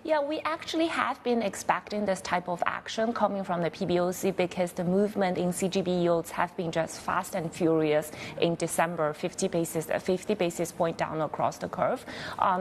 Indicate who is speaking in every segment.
Speaker 1: Yeah, we actually have been expecting this type of action coming from the PBOC because the movement in CGB yields have been just fast and furious in December, 50 basis point down across the curve.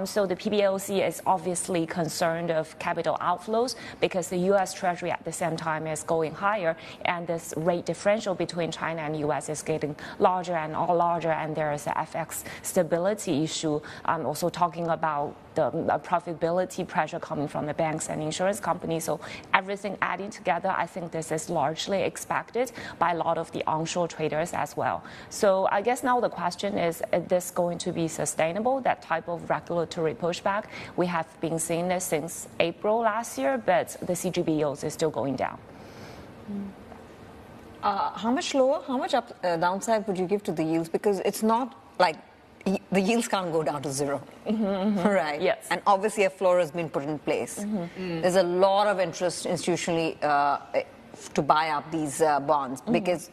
Speaker 1: So the PBOC is obviously concerned of capital outflows because the U.S. Treasury at the same time is going higher, and this rate differential between China and U.S. is getting larger and larger, and there is a FX stability issue. Also talking about the profitability pressure coming from the banks and insurance companies. So everything adding together, I think this is largely expected by a lot of the onshore traders as well. So I guess now the question is this going to be sustainable, that type of regulatory pushback? We have been seeing this since April last year, but the CGB yields is still going down.
Speaker 2: How much lower, how much downside would you give to the yields? Because it's not like the yields can't go down to zero, right?
Speaker 1: Yes.
Speaker 2: And obviously a floor has been put in place. There's a lot of interest institutionally to buy up these bonds because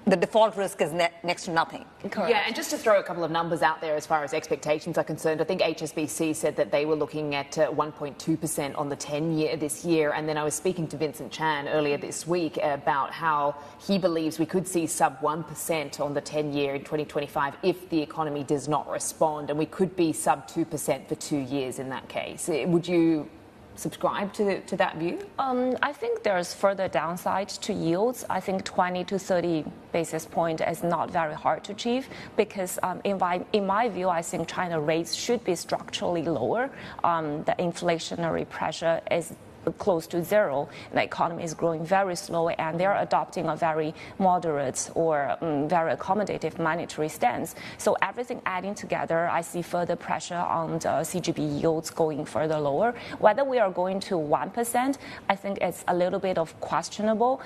Speaker 2: the default risk is next to nothing.
Speaker 1: Correct.
Speaker 3: Yeah, and just to throw a couple of numbers out there as far as expectations are concerned, I think HSBC said that they were looking at 1.2% on the 10-year this year, and then I was speaking to Vincent Chan earlier this week about how he believes we could see sub 1% on the 10-year in 2025 if the economy does not respond, and we could be sub 2% for 2 years in that case. Would you subscribe to that view?
Speaker 1: I think there's further downside to yields. I think 20 to 30 basis point is not very hard to achieve because in my view, I think China rates should be structurally lower. The inflationary pressure is close to zero. The economy is growing very slow, and they're adopting a very moderate or very accommodative monetary stance. So everything adding together, I see further pressure on the CGB yields going further lower. Whether we are going to 1%, I think it's a little bit of questionable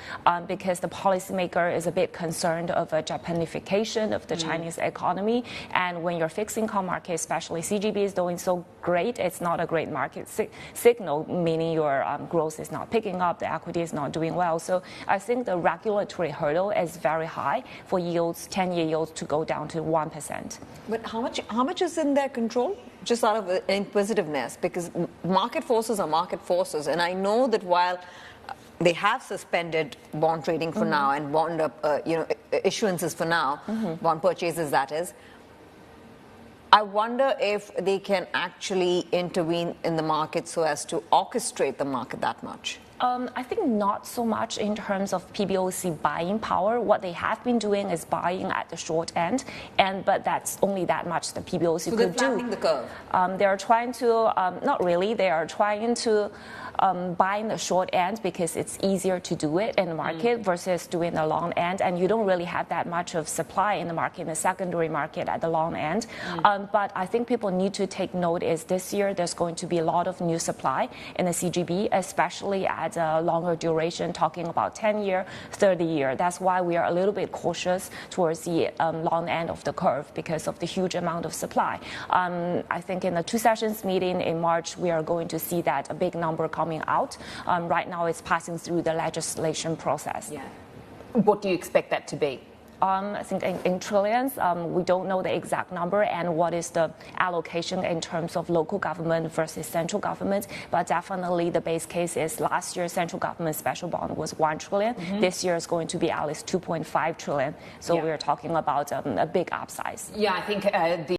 Speaker 1: because the policymaker is a bit concerned of a Japanification of the Chinese economy. And when your fixed income market, especially CGB, is doing so great, it's not a great market signal, meaning your growth is not picking up, the equity is not doing well. So I think the regulatory hurdle is very high for yields, 10-year yields, to go down to 1%.
Speaker 2: But how much is in their control? Just out of inquisitiveness, because market forces are market forces, and I know that while they have suspended bond trading for now and bond issuances for now, bond purchases that is. I wonder if they can actually intervene in the market so as to orchestrate the market that much.
Speaker 1: I think not so much in terms of PBOC buying power. What they have been doing is buying at the short end, but that's only that much the PBOC could do.
Speaker 2: So they're flattening the curve.
Speaker 1: They are trying to, not really, they are trying to buy in the short end because it's easier to do it in the market versus doing the long end, and you don't really have that much of supply in the market, in the secondary market at the long end. But I think people need to take note is this year there's going to be a lot of new supply in the CGB, especially at a longer duration, talking about 10-year, 30-year. That's why we are a little bit cautious towards the long end of the curve because of the huge amount of supply. I think in the two sessions meeting in March, we are going to see that a big number coming out. Right now, it's passing through the legislation process.
Speaker 3: Yeah. What do you expect that to be?
Speaker 1: I think in trillions. We don't know the exact number and what is the allocation in terms of local government versus central government. But definitely the base case is last year central government special bond was 1 trillion. This year is going to be at least 2.5 trillion. So we're talking about a big upsize.
Speaker 3: Yeah, I think the